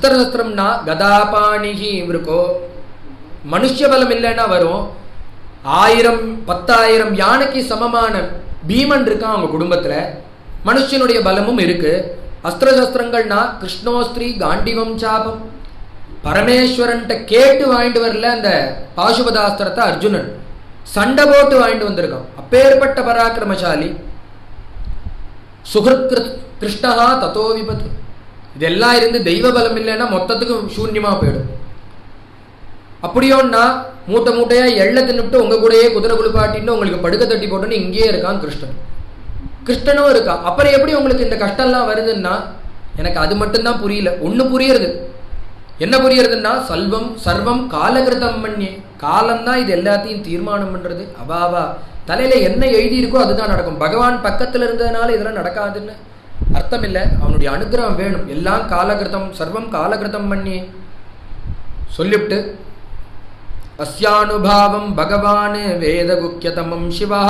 அஸ்திரசஸ்திரம்னா கதாபாணிகி இருக்கோ, மனுஷ பலம் இல்லைன்னா வரும். 1000-10,000 யானைக்கு சமமான பீமன் இருக்கான் அவங்க குடும்பத்துல, மனுஷனுடைய பலமும் இருக்கு. அஸ்திரசஸ்திரங்கள்னா கிருஷ்ணோஸ்திரி காண்டிவம் சாபம், பரமேஸ்வரன்ட்ட கேட்டு வாங்கிட்டு வரல அந்த பாசுபதாஸ்திரத்தை அர்ஜுனன் சண்டை போட்டு வாங்கிட்டு வந்திருக்கான். அப்பேற்பட்ட பராக்கிரமசாலி. சுகிருத் கிருஷ்ணஹா தத்தோ விபத்து. இதெல்லாம் இருந்து தெய்வ பலம் இல்லைன்னா மொத்தத்துக்கு சூன்யமா போயிடும். அப்படியோன்னா மூட்டை மூட்டையா எள்ள தின்னுட்டு உங்க கூடயே குதிரை குளிப்பாட்டின்னு உங்களுக்கு படுக்க தட்டி போட்டுன்னு இங்கேயே இருக்கான் கிருஷ்ணன். கிருஷ்ணனும் இருக்கான். அப்புறம் எப்படி உங்களுக்கு இந்த கஷ்டம்லாம் வருதுன்னா எனக்கு அது மட்டும்தான் புரியல. ஒண்ணு புரியுறது. என்ன புரியுறதுன்னா சர்வம் காலகிருதம் மன்யே. காலம்தான் இது எல்லாத்தையும் தீர்மானம் பண்றது. அவாவா தலையில என்ன எழுதி இருக்கோ அதுதான் நடக்கும். பகவான் பக்கத்துல இருந்ததுனால இதெல்லாம் நடக்காதுன்னு அர்த்தம் இல்லை. அவனுடைய அனுகிரகம் வேணும். எல்லாம் காலகிருதம், சர்வம் காலகிருதம் மன்யே சொல்லிவிட்டு அஸ்யானுபாவம் பகவான் வேதகுக்கியதமம் சிவா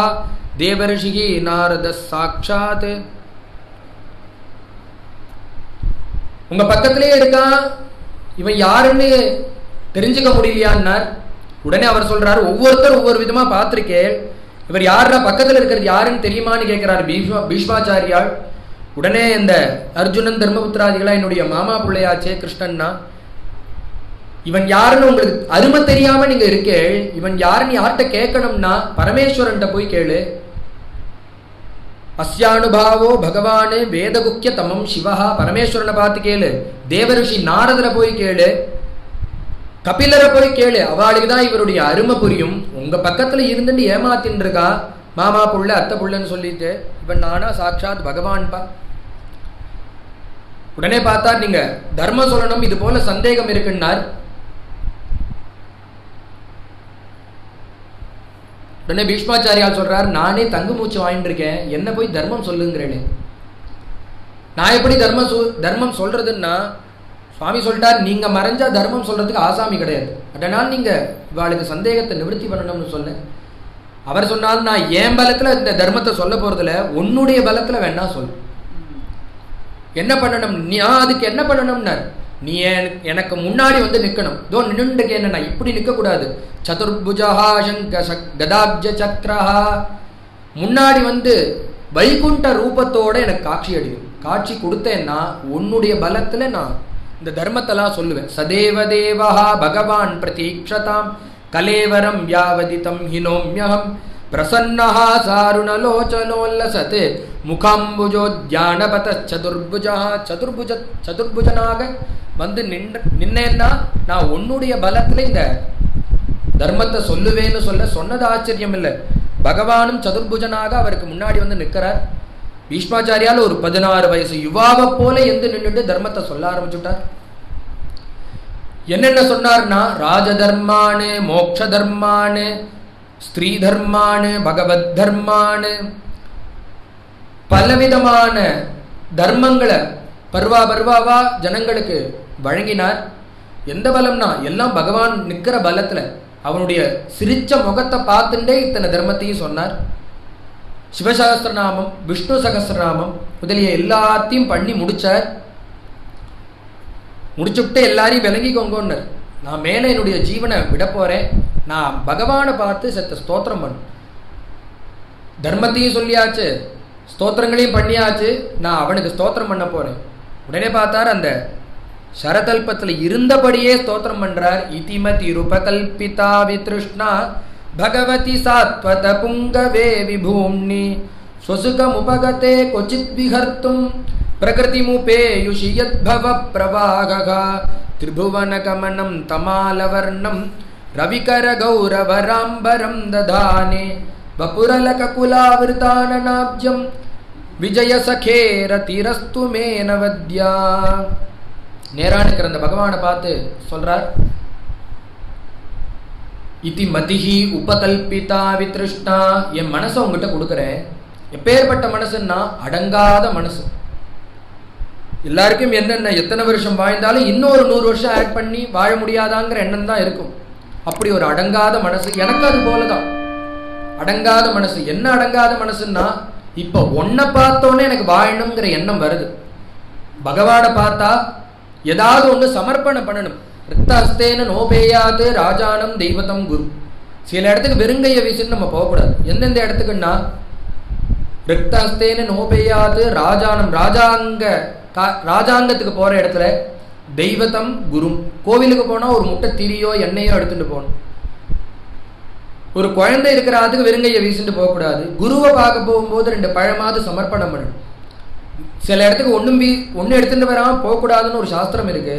தேவர்ஷிகி நாரத சாட்சாத். உங்க பக்கத்திலே இருக்கான், இவன் யாருன்னு தெரிஞ்சுக்க முடியலையான்னார். உடனே அவர் சொல்றாரு, ஒவ்வொருத்தர் ஒவ்வொரு விதமா பார்த்திருக்கேன், இவர் யாரா பக்கத்தில் இருக்கிறது யாருன்னு தெரியுமான்னு கேட்கிறார் பீஷ்மாச்சாரியால். உடனே இந்த அர்ஜுனன் தர்மபுத்திராதிகளா என்னுடைய மாமா பிள்ளையாச்சே கிருஷ்ணன்னா, இவன் யாருன்னு உங்களுக்கு அருமை தெரியாம நீங்க இருக்கே, இவன் யாருன்னு யார்கிட்ட கேட்கணும்னா பரமேஸ்வரன்ட்ட போய் கேளு. அஸ்யானுபாவோ பகவானே வேதகுக்கிய தமம் சிவா. பரமேஸ்வரனை பார்த்து கேளு. தேவரிஷி நாரதரை போய் கேளு. கபிலரை போய் கேளு. அவளுக்கு தான் இவருடைய அருமை புரியும். உங்க பக்கத்துல இருந்துட்டு ஏமாத்தின்னு இருக்கா மாமா புள்ள அத்தை புள்ளன்னு சொல்லிட்டு, இவன் நானா சாட்சாத் பகவான்பா. உடனே பார்த்தா நீங்க தர்மம் சொல்லணும், இது போல சந்தேகம் இருக்குன்னார். உடனே பீஷ்மாச்சாரியால் சொல்றார், நானே தங்கு மூச்சு வாங்கிட்டு இருக்கேன், என்ன போய் தர்மம் சொல்லுங்கிறேன்னு. நான் எப்படி தர்மம் சொல்றதுன்னா, சுவாமி சொல்லிட்டார், நீங்க மறைஞ்சா தர்மம் சொல்றதுக்கு ஆசாமி கிடையாது, அதனால் நீங்க இவாளுக்கு சந்தேகத்தை நிவர்த்தி பண்ணணும்னு சொல்ல. அவர் சொன்னால், நான் என் பலத்துல இந்த தர்மத்தை சொல்ல போறதுல உன்னுடைய பலத்துல வேணா சொல். என்ன பண்ணணும், நான் அதுக்கு என்ன பண்ணணும்னா, நீ எனக்கு முன்னாடி வந்து நிக்கணும். இதோ நின்றுக்கு என்ன இப்படி நிக்க கூடாது. சதுர்புஜஹா கதாப்ஜ சக்ரஹா, முன்னாடி வந்து வைகுண்ட ரூபத்தோட எனக்கு காட்சி அடிக்கும். காட்சி கொடுத்தேன்னா உன்னுடைய பலத்துல நான் இந்த தர்மத்தெல்லாம் சொல்லுவேன். சதேவ தேவஹா பகவான் பிரதீக்ஷதாம் கலேவரம் யாவதிதம் ஹினோம்யஹம் பிரசன்னஹா சாருணலோச்சனோல்லசத் முகாம்புஜோத்யானபத சதுர்புஜா. சதுர்புஜனாக வந்து நின்னேன்னா நான் உன்னுடைய பலத்துல இந்த தர்மத்தை சொல்லுவேன்னு சொன்னது ஆச்சரியம் இல்லை. பகவானும் சதுர்புஜனாக அவருக்கு முன்னாடி வந்து நிற்கிறார். பீஷ்மாச்சாரியால் ஒரு 16 வயசு யுவாவை போல எந்த நின்றுட்டு தர்மத்தை சொல்ல ஆரம்பிச்சுட்டார். என்னென்ன சொன்னார்னா, ராஜ தர்மானு, மோக்ஷ தர்மானு, ஸ்திரீ தர்மானு, பகவத் தர்மானு, பலவிதமான தர்மங்களை பர்வாவா ஜனங்களுக்கு வழங்கினார். எந்த பலம்னா, எல்லாம் பகவான் நிற்கிற பலத்துல அவனுடைய சிரிச்ச முகத்தை பார்த்துட்டே இத்தனை தர்மத்தையும் சொன்னார். சிவசகஸ்திரநாமம், விஷ்ணு சகஸ்திரநாமம் முதலிய எல்லாத்தையும் பண்ணி முடிச்சார். முடிச்சுட்டு எல்லாரையும் விளங்கிக்கோங்கன்னு, நான் மேலே என்னுடைய ஜீவனை விட போறேன், நான் பகவானை பார்த்து செத்த ஸ்தோத்திரம் பண்ணு. தர்மத்தையும் சொல்லியாச்சு, ஸ்தோத்திரங்களையும் பண்ணியாச்சு, நான் அவனுக்கு ஸ்தோத்திரம் பண்ண போறேன். உடனே பார்த்தார், அந்த சரதல்பத்தில் இருந்தபடியே ஸ்தோத்திரம் பண்றார். இதிமதி ரூபகல்பிதா வித்ருஷ்ணா பகவதி சாத்வத புங்கவே விபூம்னி ஸ்வசுகமுபகதே கொச்சித் விஹர்த்தும் பிரகிருதிமுபேயுஷி யத்பவ பிரவாகா திரிபுவன கமனம் தமாலவர்ணம் ரவிகர கௌரவராம்பரம் ததானே வபுரலககுலாவிருதானநாப்ஜம் விஜய சகேர திரஸ்து மேனவத்யா. நேரானுக்கிற அந்த பகவானை பார்த்து சொல்றார், இதி மதிஹி உபகல்பிதா வித்ருஷ்ணா, என் மனசை உங்ககிட்ட கொடுக்குறேன். எப்பேற்பட்ட மனசுன்னா, அடங்காத மனசு. எல்லாருக்கும் என்னென்ன எத்தனை வருஷம் வாழ்ந்தாலும் இன்னொரு 100 வருஷம் ஆட் பண்ணி வாழ முடியாதாங்கிற எண்ணம் தான் இருக்கும். அப்படி ஒரு அடங்காத மனசு எனக்கு அது போலதான். அடங்காத மனசு. என்ன அடங்காத மனசுன்னா, இப்ப ஒன்ன பார்த்தோன்னே எனக்கு வாழணுங்கிற எண்ணம் வருது. பகவானை பார்த்தா ஏதாவது ஒன்று சமர்ப்பணம் பண்ணணும். ரிக்தஹஸ்தேன நோபேயாத்து ராஜானம் தெய்வதம் குரு. சில இடத்துக்கு வெறுங்கையை வீசின்னு நம்ம போகக்கூடாது. எந்தெந்த இடத்துக்குன்னா ரிக்தஹஸ்தேன நோபேயாத்து ராஜானம், ராஜாங்கத்துக்கு போற இடத்துல தெய்வதம் குரு. கோவிலுக்கு போனா ஒரு முட்டை திரியோ எண்ணெயோ எடுத்துட்டு போகணும். ஒரு குழந்தை இருக்கிற அதுக்கு வெறுங்கையை வீசிட்டு போகக்கூடாது. குருவை பார்க்க போகும்போது 2 பழமாவது சமர்ப்பணம் பண்ணணும். சில இடத்துக்கு ஒன்றும் எடுத்துட்டு வராமல் போகக்கூடாதுன்னு ஒரு சாஸ்திரம் இருக்கு.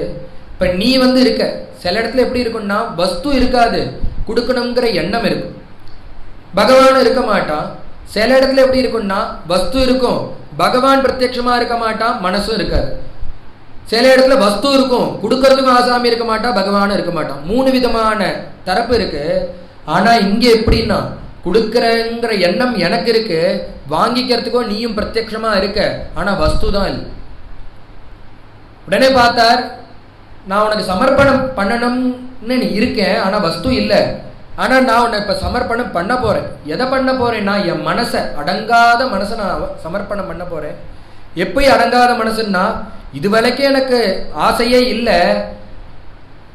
இப்போ நீ இருக்க சில இடத்துல எப்படி இருக்குன்னா வஸ்து இருக்காது, கொடுக்கணுங்கிற எண்ணம் இருக்கும், பகவான் இருக்க மாட்டான். சில இடத்துல எப்படி இருக்குன்னா வஸ்து இருக்கும், பகவான் பிரத்யட்சமா இருக்க மாட்டான், மனசும் இருக்காது. சில இடத்துல வஸ்து இருக்கும், கொடுக்கறதுக்கும் ஆசாமி இருக்க மாட்டா, பகவானும் இருக்க மாட்டான். 3 விதமான தரப்பு இருக்கு. ஆனா இங்க எப்படின்னா கொடுக்கறங்கிற எண்ணம் எனக்கு இருக்கு, வாங்கிக்கிறதுக்கோ நீயும் பிரத்யட்சமா இருக்க, ஆனா வஸ்து தான் இல்லை. உடனே பார்த்தார், நான் உனக்கு சமர்ப்பணம் பண்ணணும்னு நீ இருக்கேன், ஆனா வஸ்து இல்லை. ஆனா நான் உன்னை இப்ப சமர்ப்பணம் பண்ண போறேன். எதை பண்ண போறேன்னா என் மனசை, அடங்காத மனசை நான் சமர்ப்பணம் பண்ண போறேன். எப்படி அடங்காத மனசுன்னா, இது வரைக்கும் எனக்கு ஆசையே இல்லை,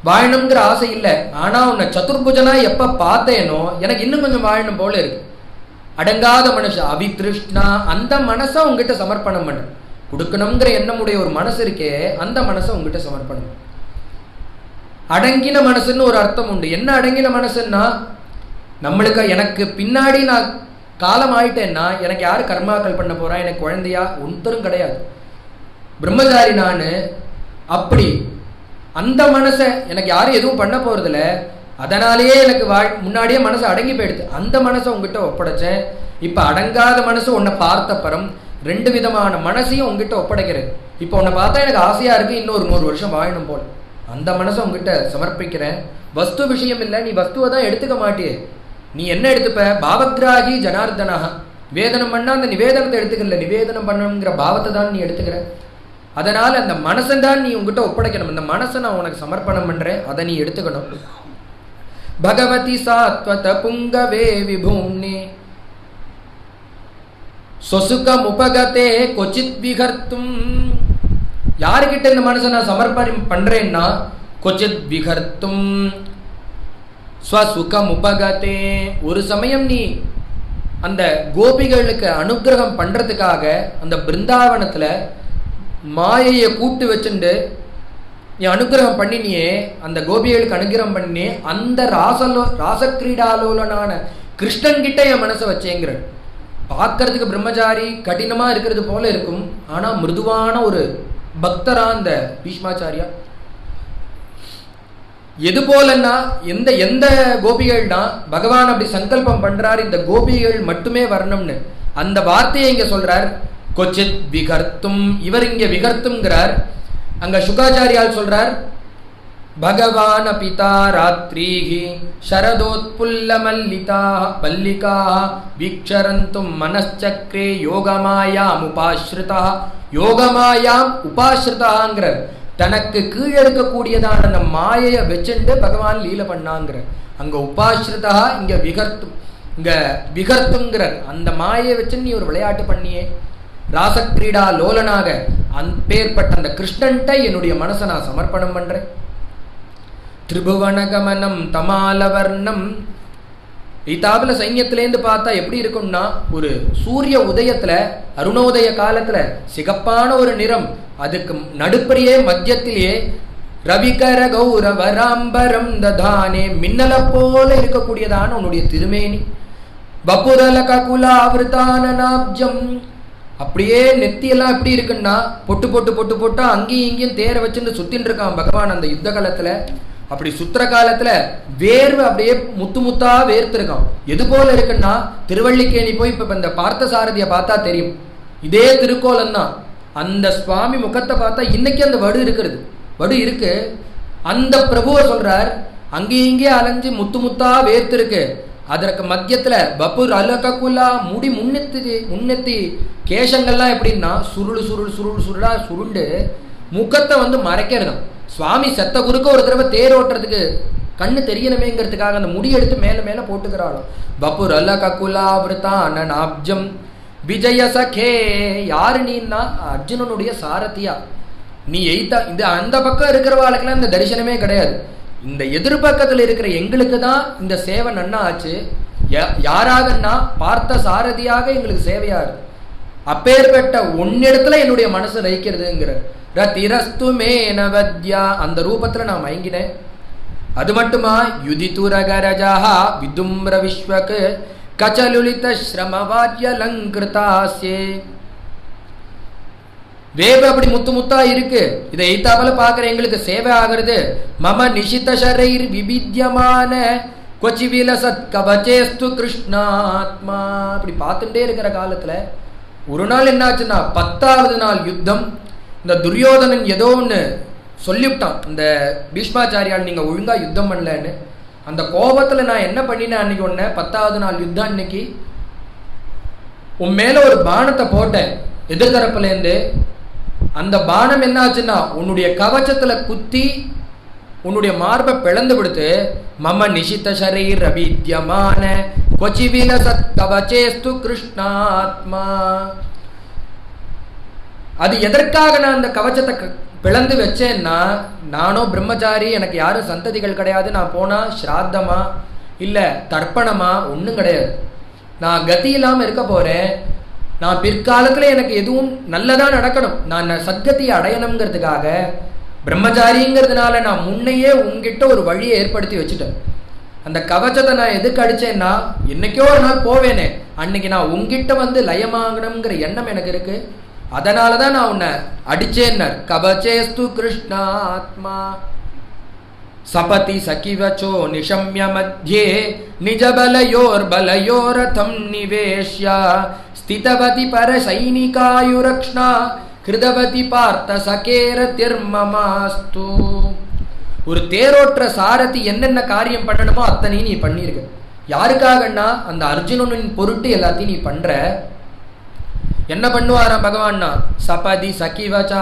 வாழணுங்கிற ஆசை இல்லை. ஆனா உன்னை சதுர்புஜனா எப்ப பார்த்தேனோ எனக்கு இன்னும் கொஞ்சம் வாழணும் போல இருக்கு. அடங்காத மனசு அபித்ருஷ்ணா, அந்த மனசை உங்ககிட்ட சமர்ப்பணம் பண்ண. கொடுக்கணுங்கிற எண்ணமுடைய ஒரு மனசு இருக்கே, அந்த மனசை உங்ககிட்ட சமர்ப்பணம். அடங்கின மனசுன்னு ஒரு அர்த்தம் உண்டு. என்ன அடங்கின மனசுன்னா, நம்மளுக்கு எனக்கு பின்னாடி நான் காலம் ஆயிட்டேன்னா எனக்கு யாரு கர்மாக்கள் பண்ண போறா, எனக்கு குழந்தையா ஒருத்தரும் கிடையாது, பிரம்மச்சாரி நான். அப்படி அந்த மனசை எனக்கு யாரும் எதுவும் பண்ண போறதில்ல, அதனாலேயே எனக்கு முன்னாடியே மனசு அடங்கி போயிடுது. அந்த மனசை உங்ககிட்ட ஒப்படைச்சேன். இப்ப அடங்காத மனசு உன்னை பார்த்த பரம் 2 விதமான மனசையும் உங்ககிட்ட ஒப்படைக்கிறேன். இப்போ உன்னை பார்த்தா எனக்கு ஆசையா இருக்கு, இன்னொரு 100 வருஷம் வாழணும் போல, அந்த மனசை உங்ககிட்ட சமர்ப்பிக்கிறேன். வஸ்து விஷயம் இல்லை, நீ வஸ்துவை தான் எடுத்துக்க மாட்டியே. நீ என்ன எடுத்துப்ப, பாவக்ராகி ஜனார்தனா. நிவேதனம் பண்ணா அந்த நிவேதனத்தை எடுத்துக்கல, நிவேதனம் பண்ணணுங்கிற பாவத்தை தான் நீ எடுத்துக்கிற. அதனால அந்த மனசை தான் நீ உங்ககிட்ட ஒப்படைக்கணும். அந்த மனசை நான் உனக்கு சமர்ப்பணம் பண்றேன், அதை நீ எடுத்துக்கணும். பகவதி சாத்வத புங்கவே விபூம்னி சொசுகம் உபகதே கொச்சித் விகர்த்தும். யாருக்கிட்ட இந்த மனசை நான் சமர்ப்பணம் பண்றேன்னா கொச்சித் விகர்த்தும் ஸ்வசுகம் உபகதே. ஒரு சமயம் நீ அந்த கோபிகளுக்கு அனுகிரகம் பண்றதுக்காக அந்த பிருந்தாவனத்துல மாயையை கூட்டு வச்சுண்டு நீ அனுகிரகம் பண்ணினியே, அந்த கோபிகளுக்கு அனுகிரகம் பண்ணினே, அந்த ராசக்கிரீடாலோலனான கிருஷ்ணன் கிட்ட என் மனசை வச்சேங்கிற. பார்க்கறதுக்கு பிரம்மச்சாரி கடினமா இருக்கிறது போல இருக்கும், ஆனா மிருதுவான ஒரு பக்தரா அந்த பீஷ்மாச்சாரியா. எது போலன்னா எந்த எந்த கோபிகள்னா பகவான் அப்படி சங்கல்பம் பண்றாரு, இந்த கோபிகள் மட்டுமே வரணும்னு. அந்த வார்த்தையை இங்க சொல்றார், கொச்சித் விகர்த்தும். இவர் இங்க விகர்த்தும்ங்கிறார். அங்க சுகாச்சாரியால் சொல்றார், பகவான் பிதா ராத்ரீஹி சரதோத்புல்ல மல்லிகா வீக்ஷரந்தும் மனச்சக்ரே யோகமாயாம் உபாஸ்ருதா. யோகமாயாம் உபாஸ்ருதாங்கிற தனக்கு கீழே இருக்கக்கூடியதான அந்த மாயையை வச்சுட்டு பகவான் லீல பண்ணாங்கிற. அங்க உபாஸ்ருதா, இங்க விகர்த்தும். இங்க விகர்த்துங்கிற அந்த மாயை வச்சு நீ ஒரு விளையாட்டு பண்ணியே, ராசக்கிரீடா லோலனாக பேர்பட்ட அந்த கிருஷ்ணன்ட்ட என்னுடைய மனசை நான் சமர்ப்பணம் பண்றேன். திரிபுவனகமனம் தமாலவர்ணம். இத்தாப்புல சைன்யத்திலேருந்து பார்த்தா எப்படி இருக்கும்னா, ஒரு சூரிய உதயத்துல அருணோதய காலத்துல சிகப்பான ஒரு நிறம், அதுக்கு நடுப்பரியே மத்தியத்திலேயே ரவிகர கௌரவராம்பரம் ததானே, மின்னல போல இருக்கக்கூடியதான உன்னுடைய திருமேனி. வபுரல ககுலாவிருதானநாப்ஜம். அப்படியே நெத்தியெல்லாம் எப்படி இருக்குன்னா பொட்டு பொட்டு பொட்டு பொட்டா அங்கேயும் இங்கேயும் தேர வச்சுன்னு சுத்தின்னு இருக்கான் பகவான் அந்த யுத்த காலத்துல. அப்படி சுத்திர காலத்துல வேர்வை அப்படியே முத்து முத்தா வேர்த்திருக்கான். எது போல இருக்குன்னா, திருவள்ளிக்கேணி போய் இப்ப இந்த பார்த்த சாரதியை பார்த்தா தெரியும், இதே திருக்கோலம் தான். அந்த சுவாமி முகத்தை பார்த்தா இன்னைக்கு அந்த வடு இருக்கிறது, வடு இருக்கு. அந்த பிரபுவை சொல்றார், அங்கேயும் இங்கே அலைஞ்சு முத்து முத்தா வேர்த்திருக்கு. அதற்கு மத்தியத்துல பபுர் அலககுலா, முடி முன்னெத்தி கேசங்கள்லாம் எப்படின்னா சுருள் சுருள் சுருள் சுருளா சுருண்டு முகத்தை மறைக்கிறதாம். சுவாமி செத்த குறுக்க ஒரு தடவை தேர் ஓட்டுறதுக்கு கண்ணு தெரியணுமேங்கிறதுக்காக அந்த முடி எடுத்து மேல மேல போட்டுக்கிறாளும். பபுர் அலககுலா விருத்தானநாப்ஜம் விஜய சகே. யாரு நீன்னா அர்ஜுனனுடைய சாரதியா. நீ இந்த அந்த பக்கம் இருக்கிறவாளுக்கெல்லாம் இந்த தரிசனமே கிடையாது. இந்த எதிர்பக்கத்தில் இருக்கிற எங்களுக்கு தான் இந்த சேவை நன்னா ஆச்சு. யாராகன்னா பார்த்த சாரதியாக எங்களுக்கு சேவையாரு. அப்பேற்பட்ட ஒன்னிடத்துல என்னுடைய மனசு ரயிக்கிறதுங்கிற ரத்திரஸ்து மேனவத்யா அந்த ரூபத்துல நான் மயங்கினேன். அது மட்டுமா யுதிதுரகரஜா விதும்ர விஸ்வக் கச்சலுலித ஸ்ரமவாத்யலங்கிருதாஸ்யே. வேவ அப்படி முத்து முத்தா இருக்கு. இதை எய்தாவல பாக்குற எங்களுக்கு சேவை ஆகிறது. மம நிஷித ஷரைர் விபித்யமான கொச்சிவில சத் கவச்சேஸ்து கிருஷ்ணாத்மா. அப்படி பார்த்துட்டே இருக்கிற காலத்துல ஒரு நாள் என்னாச்சுன்னா 10வது நாள் யுத்தம். இந்த துரியோதனன் ஏதோ ஒன்று சொல்லிவிட்டான் இந்த பீஷ்மாச்சாரியால், நீங்க ஒழுங்கா யுத்தம் பண்ணலன்னு. அந்த கோபத்துல நான் என்ன பண்ணினேன் அன்னைக்கு ஒன்று 10வது நாள் யுத்தம் அன்னைக்கு உன் மேல ஒரு பானத்தை போட்டேன் எதிர்த்தரப்புல இருந்து. அந்த பானம் என்ன ஆச்சுன்னா உன்னுடைய கவச்சத்துல குத்தி உன்னுடைய மார்பை பிளந்து விடுத்து. மம நிஷித ஷரீர் அபித்யமான கொச்சிவில சத் கவச்சேஸ்து கிருஷ்ணாத்மா. அது எதற்காக நான் அந்த கவச்சத்தை பிளந்து வச்சேன்னா, நானோ பிரம்மச்சாரி, எனக்கு யாரும் சந்ததிகள் கிடையாது, நான் போனா ஸ்ராத்தமா இல்ல தர்ப்பணமா ஒன்றும் கிடையாது, நான் கதி இல்லாம இருக்க போறேன். நான் பிற்காலத்துல எனக்கு எதுவும் நல்லதா நடக்கணும், நான் சத்கதியை அடையணுங்கிறதுக்காக பிரம்மச்சாரிங்கிறதுனால நான் முன்னையே உங்ககிட்ட ஒரு வழியை ஏற்படுத்தி வச்சுட்டேன். அந்த கவச்சத்தை நான் எதுக்கு அடிச்சேன்னா, என்னைக்கோ ஒரு நாள் போவேனே அன்னைக்கு நான் உங்ககிட்ட வந்து லயமாகணுங்கிற எண்ணம் எனக்கு இருக்கு. அதனாலதான் நான் உன்னை அடிச்சேன்னர். கவச்சேஸ்து கிருஷ்ணாத்மா சபதி சகிவச்சோ நிஷம்ய மத்யே நிஜ பலயோர் பலயோரதம் நிவேஷ்யா ஸ்திதவதி பர சைனிகாயுரக்ஷ்ணா கிருதவதி பார்த்த சகேர திர்மமாஸ்து. ஒரு தேரோற்ற சாரதி என்னென்ன காரியம் பண்ணணுமோ அத்தனையும் நீ பண்ணிருக்க. யாருக்காகன்னா அந்த அர்ஜுனனின் பொருட்டு எல்லாத்தையும் நீ பண்ற. என்ன பண்ணுவாராம் பகவான்னா, சபதி சகிவச்சா,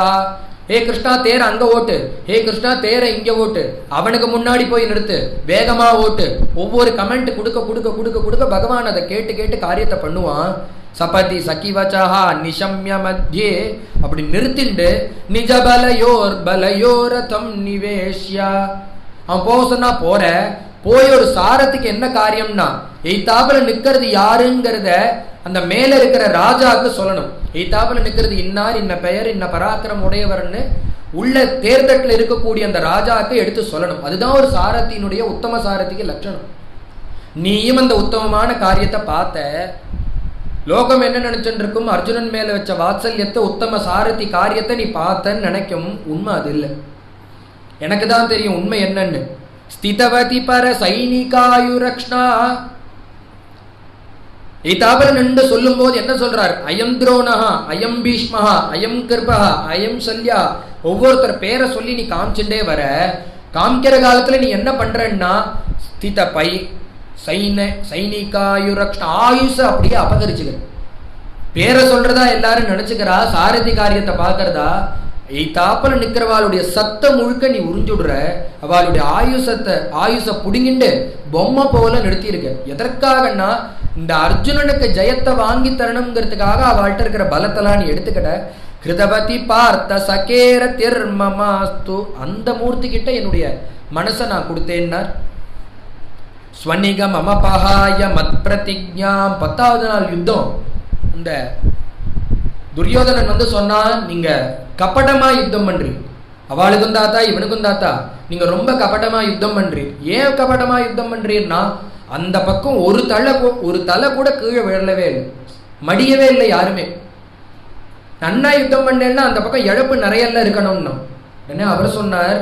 ஹே கிருஷ்ணா தேர அங்க ஓட்டு, ஹே கிருஷ்ணா தேர இங்க ஓட்டு, அவனுக்கு முன்னாடி போய் நிறுத்து, வேகமா ஓட்டு. ஒவ்வொரு கமெண்ட் கொடுக்க கொடுக்க கொடுக்க கொடுக்க பகவான் அதை கேட்டு கேட்டு காரியத்தை பண்ணுவான். சபதி சகிவச்சா நிஷம்ய மத்யே அப்படி நிறுத்திண்டு நிஜ பலயோர் பலயோரதம் நிவேஷ்யா. அவன் போக சொன்னா போற. போய் ஒரு சாரத்துக்கு என்ன காரியம்னா, எய்தாப்புல நிக்கிறது யாருங்கிறத அந்த மேல இருக்கிற ராஜாவுக்கு சொல்லணும். எய்தாப்புல நிக்கிறது இன்னார், இன்ன பெயர், இன்ன பராக்கிரம் உடையவர்னு உள்ள தேர்தட்டில் இருக்கக்கூடிய அந்த ராஜாவுக்கு எடுத்து சொல்லணும். அதுதான் ஒரு சாரத்தினுடைய உத்தம சாரதிக்கு லட்சணம். நீயும் அந்த உத்தமமான காரியத்தை பார்த்த. லோகம் என்ன நினைச்சுட்டு இருக்கும், அர்ஜுனன் மேல வச்ச வாத்சல்யத்தை உத்தம சாரதி காரியத்தை நீ பார்த்தன்னு நினைக்கும். உண்மை அது இல்லை. எனக்கு தான் தெரியும் உண்மை என்னன்னு. ஸ்திதவதி பர சைனிகாயுரக்ஷ்ணா. இதாபல நின்று சொல்லும் போது என்ன சொல்றார், அயம் துரோணஹா, அயம் பீஷ்மஹா, அயம் கிருபஹா, அயம் சல்யா, ஒவ்வொருத்தர் பேரை சொல்லி நீ காமிச்சுட்டே வர. காமிக்கிற காலத்துல நீ என்ன பண்றன்னா, ஸ்தித பை சைனிகாயுரக்ஷ்ணா ஆயுஷ அப்படியே அபகரிச்சுக்க. பேரை சொல்றதா எல்லாரும் நினைச்சுக்கிறா, சாரதி காரியத்தை பாக்குறதா. தாப்பல நிக்கிறவாளுடைய சத்த முழுக்க நீ உறிஞ்சுடுற. அவளுடைய ஆயுச புடுங்கிண்டு பொம்மை போல நிறுத்தியிருக்க. எதற்காகன்னா, இந்த அர்ஜுனனுக்கு ஜெயத்தை வாங்கி தரணுங்கிறதுக்காக அவள்கிட்ட இருக்கிற பலத்தெல்லாம் நீ எடுத்துக்கிட்ட. கிருதவதி பார்த்த சகேர திர்மமாஸ்து. அந்த மூர்த்தி கிட்ட என்னுடைய மனசை நான் கொடுத்தேன்னார். ஸ்வனிகம் அமபஹாய மத் பிரதிஜ்ஞாம். 10வது நாள் யுத்தம். இந்த துரியோதனன் வந்து சொன்னா, நீங்க கபடமா யுத்தம் பண்றீங்க, அவளுக்கும் தாத்தா இவனுக்கும் தாத்தா, நீங்க ரொம்ப கபடமா யுத்தம் பண்றீங்க. ஏன் கபடமா யுத்தம் பண்றீங்கன்னா, அந்த பக்கம் ஒரு தலை கூட கீழே விழவே இல்லை, மடியவே இல்லை யாருமே. நன்னா யுத்தம் பண்ணேன்னா அந்த பக்கம் இழப்பு நிறைய இருக்கணும்னா. உடனே அவர் சொன்னார்,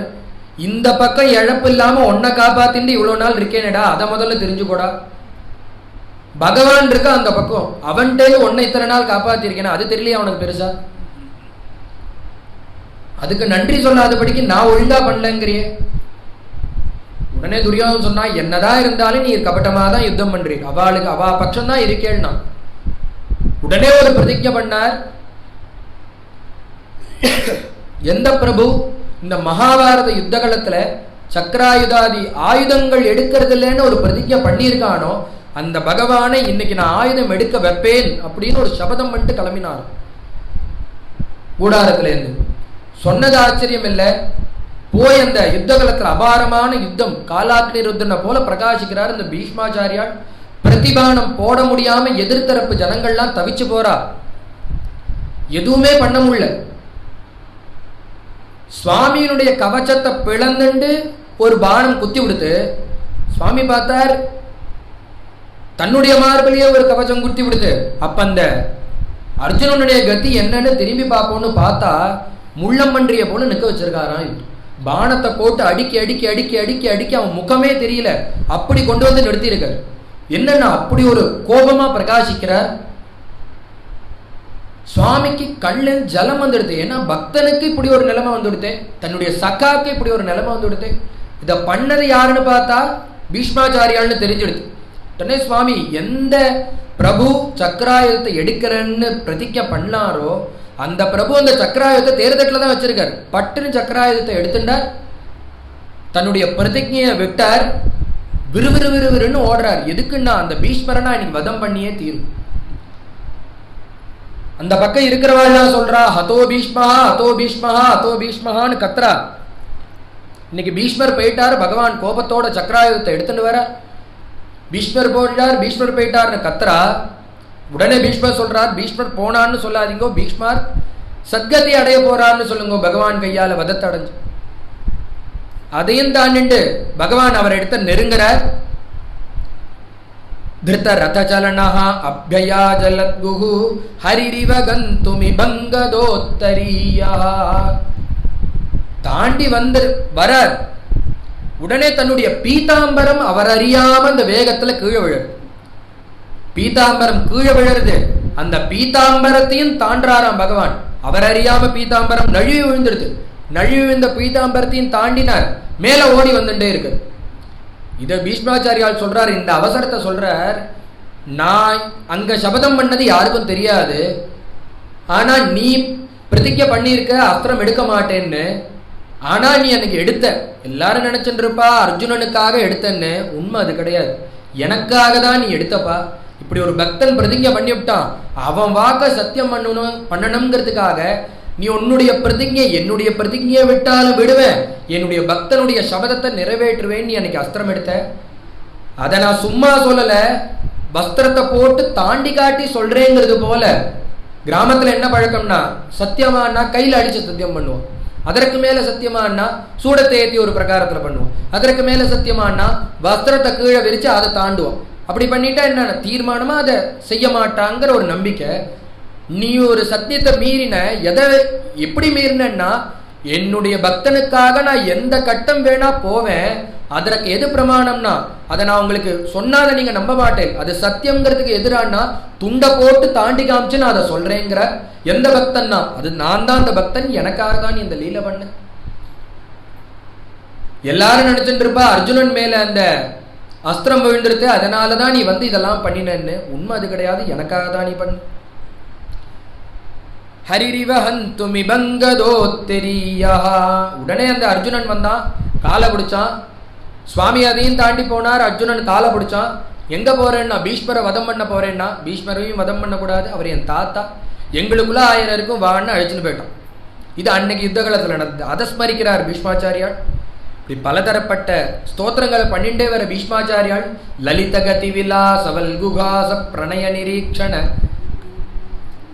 இந்த பக்கம் இழப்பு இல்லாம உன்னை காப்பாத்திட்டு இவ்வளவு நாள் இருக்கேனேடா, அதை முதல்ல தெரிஞ்சுக்கூடா. பகவான் இருக்க அந்த பக்கம், அவன்கிட்ட உன்னை இத்தனை நாள் காப்பாத்திருக்கேன், அது தெரியலையே அவனுக்கு பெருசா. அதுக்கு நன்றி சொல்லாதபடிக்கு நான் ஒழுங்கா பண்ணலங்கிறியே. உடனே துரியோதனன் சொன்னா, என்னதான் இருந்தாலும் நீ கபட்டமா தான் யுத்தம் பண்றீங்க, அவளுக்கு அவ பட்சம் தான் இருக்கேன்னா. உடனே ஒரு பிரதிஜை பண்ணார். எந்த பிரபு இந்த மகாபாரத யுத்த காலத்துல சக்கராயுதாதி ஆயுதங்கள் எடுக்கிறது இல்லைன்னு ஒரு பிரதிஜை பண்ணியிருக்கானோ, அந்த பகவானை இன்னைக்கு நான் ஆயுதம் எடுக்க வைப்பேன் அப்படின்னு ஒரு சபதம் பண்ணிட்டு கிளம்பினார் கூடாரத்துல இருந்து. சொன்னது ஆச்சரியம் இல்லை. போய் அந்த யுத்த காலத்தில் அபாரமான யுத்தம், காலாக்னி ருத்ரனை போல பிரகாசிக்கிறார் இந்த பீஷ்மாச்சாரியால். பிரதிபானம் போட முடியாம எதிர்த்தரப்பு ஜனங்கள்லாம் தவிச்சு போறா, எதுவுமே பண்ண முடியல. சுவாமியினுடைய கவச்சத்தை பிளந்துண்டு ஒரு பானம் குத்தி விடுத்து. சுவாமி பார்த்தார், தன்னுடைய மார்பிலேயே ஒரு கவச்சம் குத்தி விடுது. அப்ப அந்த அர்ஜுனனுடைய கதி என்னன்னு திரும்பி பார்ப்போம்னு பார்த்தா முள்ளம்பன்றிய போல நிக்க வச்சிருக்காராம். பானத்தை போட்டு அடிக்கி அடிக்கி அடிக்கி அடிக்கி அடிக்கி அவன் முகமே தெரியல, அப்படி கொண்டு வந்து நிறுத்தியிருக்கார். என்னன்னா அப்படி ஒரு கோபமா பிரகாசிக்கிறார். சுவாமிக்கு கண்ணு ஜலம் வந்துடுது. ஏன்னா பக்தனுக்கு இப்படி ஒரு நிலைமை வந்துடுது, தன்னுடைய சக்காக்கு இப்படி ஒரு நிலைமை வந்துடுது. இதை பண்ணது யாருன்னு பார்த்தா பீஷ்மாச்சாரியால்னு தெரிஞ்சிடுது. உடனே சுவாமி எந்த பிரபு சக்கராயுதத்தை எடுக்கிறன்னு பிரதிஜை பண்ணாரோ அந்த பிரபு அந்த சக்கராயுதத்தை தேர்தட்டில் தான் வச்சிருக்காரு. பட்டுன்னு சக்கராயுதத்தை எடுத்துட்டார், தன்னுடைய பிரதிஜையை விட்டார், விறுவிறுவிறுவிறுன்னு ஓடுறார். எதுக்குன்னா அந்த பீஷ்மரனா இன்னைக்கு வதம் பண்ணியே தீரும். அந்த பக்கம் இருக்கிறவாள் சொல்றா, ஹதோ பீஷ்மஹா ஹதோ பீஷ்மஹா ஹதோ பீஷ்மஹான்னு கத்துறா. இன்னைக்கு பீஷ்மர் போயிட்டார், பகவான் கோபத்தோட சக்கராயுதத்தை எடுத்துட்டு வர. பீஷ்மர் போயிட்டார், பீஷ்மர் போயிட்டார்னு கத்துறா. உடனே பீஷ்மர் சொல்றார், பீஷ்மர் போனான்னு சொல்லாதீங்கோ, பீஷ்மர் சத்கதி அடைய போறான்னு சொல்லுங்க, பகவான் கையால வதத்தை அடைஞ்சு. அதையும் தாண்டிட்டு பகவான் அவர் எடுத்த நெருங்குறார். திருத்த ரத சலனஹா அப்யயா ஜலத்குஹு ஹரிரிவ கந்துமி பங்கதோத்தரியா. தாண்டி வந்து வரார். உடனே தன்னுடைய பீதாம்பரம் அவர் அறியாம அந்த வேகத்துல கீழே விழு. பீதாம்பரம் கீழே விழுறது. அந்த பீதாம்பரத்தையும் தாண்டாராம் பகவான். அவர் அறியாம பீதாம்பரம் நழுவி விழுந்துடுது. நழுவி விழுந்த பீதாம்பரத்தையும் தாண்டினார், மேல ஓடி வந்துட்டே இருக்கு. இத பீஷ்மாச்சாரியால் சொல்றார், இந்த அவசரத்தை சொல்றார். நான் அங்க சபதம் பண்ணது யாருக்கும் தெரியாது, ஆனா நீ பிரதிஜை பண்ணியிருக்க அஸ்திரம் எடுக்க மாட்டேன்னு. ஆனா நீ எனக்கு எடுத்த, எல்லாரும் நினைச்சுட்டு இருப்பா அர்ஜுனனுக்காக எடுத்தன்னு. உண்மை அது கிடையாது, எனக்காக தான் நீ எடுத்தப்பா. இப்படி ஒரு பக்தன் பிரதிஜை பண்ணிவிட்டான், அவன் வாக்க சத்தியம் பண்ணணுங்கிறதுக்காக நீ உன்னுடைய பிரதிஜை, என்னுடைய பிரதிஜையை விட்டாலும் விடுவேன், என்னுடைய பக்தனுடைய சபதத்தை நிறைவேற்றுவேன், நீ எனக்கு அஸ்திரம் எடுத்த. அதை நான் சும்மா சொல்லல, வஸ்திரத்தை போட்டு தாண்டி காட்டி சொல்றேங்கிறது போல. கிராமத்துல என்ன பழக்கம்னா, சத்தியமானா கையில அடிச்சு சத்தியம் பண்ணுவோம், அதற்கு மேல சத்தியமானா சூடத்தை ஏற்றி ஒரு பிரகாரத்துல பண்ணுவோம், அதற்கு மேல சத்தியமானா வஸ்திரத்தை கீழே விரிச்சு அதை தாண்டுவோம். அப்படி பண்ணிட்டா என்ன தீர்மானமா அதை செய்ய மாட்டாங்கிற ஒரு நம்பிக்கை. நீ ஒரு சத்தியத்தை மீறின, எதை எப்படி மீறினா, என்னுடைய பக்தனுக்காக நான் எந்த கட்டம் வேணா போவேன், அதற்கு எது பிரமாணம்னா அதை நான் உங்களுக்கு சொன்னாத நீங்க நம்ப மாட்டேன், அது சத்தியம்ங்கிறதுக்கு எதிரானா துண்டை போட்டு தாண்டி காமிச்சு நான் அதை சொல்றேங்கிற எந்த பக்தன்னா அது நான் தான் அந்த பக்தன், எனக்காக தான் இந்த லீலை பண்ண. எல்லாரும் நினைச்சுட்டு இருப்பா அர்ஜுனன் மேல அந்த அஸ்திரம் விழுந்துருத்து, அதனாலதான் நீ வந்து இதெல்லாம் பண்ணினன்னு. உண்மை அது கிடையாது, எனக்காக தான் நீ பண்ண. ஹரிரிவஹந்துமி பங்கதோத்தரியா. உடனே அந்த அர்ஜுனன் வந்தான், காலை பிடிச்சான். சுவாமி அதையும் தாண்டி போனார், அர்ஜுனன் காலை பிடிச்சான். எங்க போறேன்னா பீஷ்மரை வதம் பண்ண போறேன்னா. பீஷ்மரையும் வதம் பண்ணக்கூடாது, அவர் என் தாத்தா, எங்களுக்குள்ள 1000 இருக்கும் வான்னு அழைச்சுன்னு போயிட்டான். இது அன்னைக்கு யுத்த காலத்தில் நடந்தது. அதை ஸ்மரிக்கிறார் பீஷ்மாச்சாரியால். இப்படி பலதரப்பட்ட ஸ்தோத்திரங்களை பண்ணிண்டே வர பீஷ்மாச்சாரியால் லலித கதி விலாசவல் குகாச பிரணய நிரீக்ஷண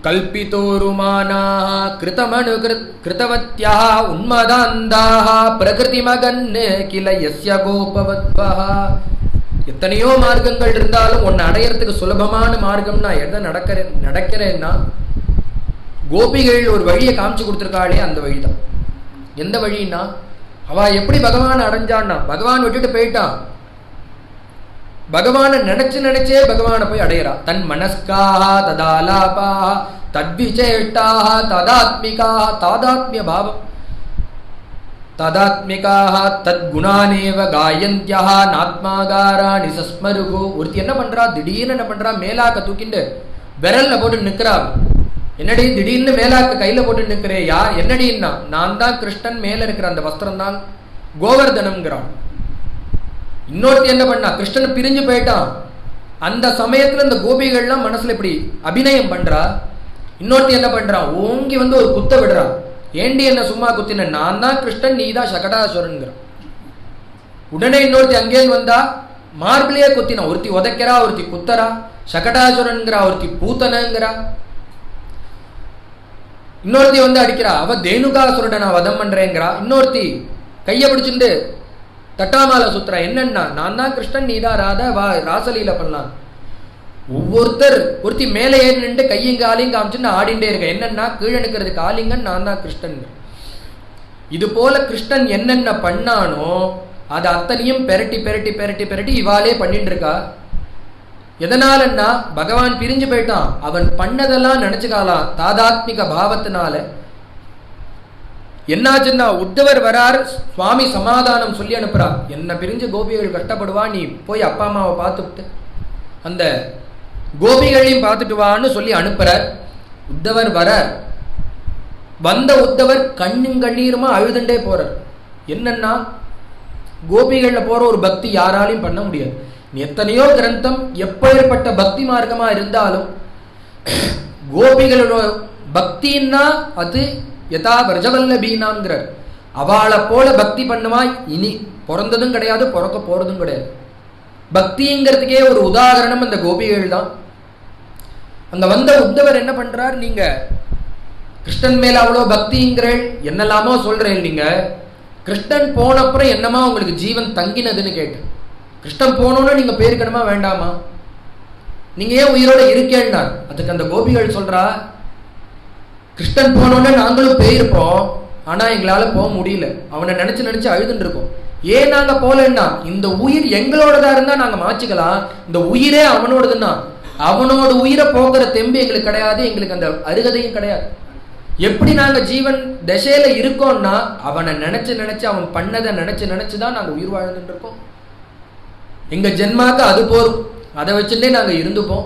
கல்பிதோருமானாஹ கிருதமனு கிருதவத்யாஹ உன்மதாந்தாஹ பிரகிருதி மகன் கில யஸ்ய கோபவத்வஹ. எத்தனையோ மார்க்கங்கள் இருந்தாலும் ஒன்னு அடையறதுக்கு சுலபமான மார்க்கம் நான் எதை நடக்கிறேன்னா, கோபிகள் ஒரு வழியை காமிச்சு கொடுத்துருக்காளே அந்த வழிதான். எந்த வழின்னா, அவ எப்படி பகவான் அடைஞ்சான்னா, பகவான் விட்டுட்டு போயிட்டான், பகவானை நினைச்சே பகவானை போய் அடையறா. தன் மனஸ்காஹ ததாலாபாஹ தத்விசேஷ்டாஹ ததாத்மிகாஹ தாதாத்மிய பாவம் ததாத்மிகாஹ தத்குணானேவ காயந்த்யஹ நாத்மாகாராணி சஸ்மருகு. ஒருத்தி என்ன பண்றா, திடீர்னு என்ன பண்றா, மேலாக்க தூக்கிண்டு விரல்ல போட்டு நிக்கிறா. என்னடி திடீர்னு மேலாக்க கையில போட்டு நிற்கிறே, யார் என்னடின்னா, நான் தான் கிருஷ்ணன், மேல இருக்கிற அந்த வஸ்திரம் தான் கோவர்தனம்ங்கிறான். இன்னொருத்தி என்ன பண்ணா, கிருஷ்ணன் பிரிஞ்சு போயிட்டான். அந்த சமயத்துல இந்த கோபிகள்லாம் மனசுல இப்படி அபிநயம் பண்றா. இன்னொருத்தி என்ன பண்றா, ஓங்கி வந்து ஒரு குத்த விடுறா. ஏண்டி என்ன சும்மா குத்தின, நான் தான் கிருஷ்ணன், நீ தான் சகடாசுரன்கிற. உடனே இன்னொருத்தி அங்கேருந்து வந்தா மார்பிளையே குத்தினா, ஒருத்தி உதைக்கிறா, ஒருத்தி குத்தரா, சகடாசுரன்கிறா, ஒருத்தி பூத்தனங்கிறா. இன்னொருத்தி வந்து அடிக்கிறா, அவ தேனுகாசுரனை நான் வதம் பண்றேங்கிறா. இன்னொருத்தி கைய பிடிச்சுட்டு தட்டாமால சுத்துறா, என்னன்னா நான் தான் கிருஷ்ணன், நீ தான் ராதா, வா ராசலீல பண்ணலாம். ஒவ்வொருத்தர் ஒருத்தி மேலே ஏறி நின்று கையும் காலையும் காமிச்சுன்னு ஆடிண்டே இருக்க, என்னன்னா கீழே நிற்கிறதுக்கு ஆலிங்கன், நான் தான் கிருஷ்ணன். இது போல கிருஷ்ணன் என்னென்ன பண்ணானோ அது அத்தனையும் பெரட்டி பெரட்டி பெரட்டி பெரட்டி இவாலே பண்ணிட்டு இருக்கா. எதனாலன்னா பகவான் பிரிஞ்சு போயிட்டான், அவன் பண்ணதெல்லாம் நினைச்சுக்காலாம் தாதாத்மிக பாவத்தினால. என்னாச்சுன்னா உத்தவர் வரார், சுவாமி சமாதானம் சொல்லி அனுப்புறா, என்ன பிரிஞ்சு கோபிகள் கஷ்டப்படுவா, நீ போய் அப்பா அம்மாவை பார்த்துட்டு அந்த கோபிகளையும் பார்த்துட்டு வான்னு சொல்லி அனுப்புறார். உத்தவர் வரார். வந்த உத்தவர் கண்ணும் கண்ணீருமா அழுதுண்டே போறார். என்னன்னா கோபிகள்ல போற ஒரு பக்தி யாராலையும் பண்ண முடியாது. எத்தனையோ கிரந்தம் எப்பேற்பட்ட பக்தி மார்க்கமா இருந்தாலும் கோபிகளோட பக்தின்னா அது யதா பிரஜவல்லபீனாம்ங்கிறார். அவளை போல பக்தி பண்ணுவா இனி பிறந்ததும் கிடையாது, பிறக்க போறதும் கிடையாது. பக்திங்கிறதுக்கே ஒரு உதாரணம் அந்த கோபிகள் தான். அங்க வந்த உத்தவர் என்ன பண்றார், நீங்க கிருஷ்ணன் மேல அவ்வளோ பக்திங்கிறள், என்னெல்லாமோ சொல்றேன், நீங்க கிருஷ்ணன் போனப்புறம் என்னமா உங்களுக்கு ஜீவன் தங்கினதுன்னு கேட்டு, கிருஷ்ணன் போனோன்னு நீங்க போயிருக்கணுமா வேண்டாமா, நீங்க ஏன் உயிரோட இருக்கேன்னார். அதுக்கு அந்த கோபிகள் சொல்றா, கிருஷ்ணன் போனோன்னு நாங்களும் போயிருப்போம், ஆனா எங்களால போக முடியல, அவனை நினைச்சு நினைச்சு அழுதுன்னு இருக்கோம். ஏன் நாங்க போலன்னா, இந்த உயிர் எங்களோடதா இருந்தா நாங்க மாச்சிக்கலாம், இந்த உயிரே அவனோடதுன்னா அவனோட உயிரை போக்குற தெம்பு எங்களுக்கு கிடையாது, எங்களுக்கு அந்த அருகதையும் கிடையாது. எப்படி நாங்க ஜீவன் தசையில இருக்கோம்னா அவனை நினைச்சு நினைச்சு அவன் பண்ணதை நினைச்சு நினைச்சுதான் நாங்க உயிர் வாழ்ந்துட்டு இருக்கோம். எங்க ஜென்மாக்கு அது போதும், அதை வச்சுட்டே நாங்க இருந்துப்போம்.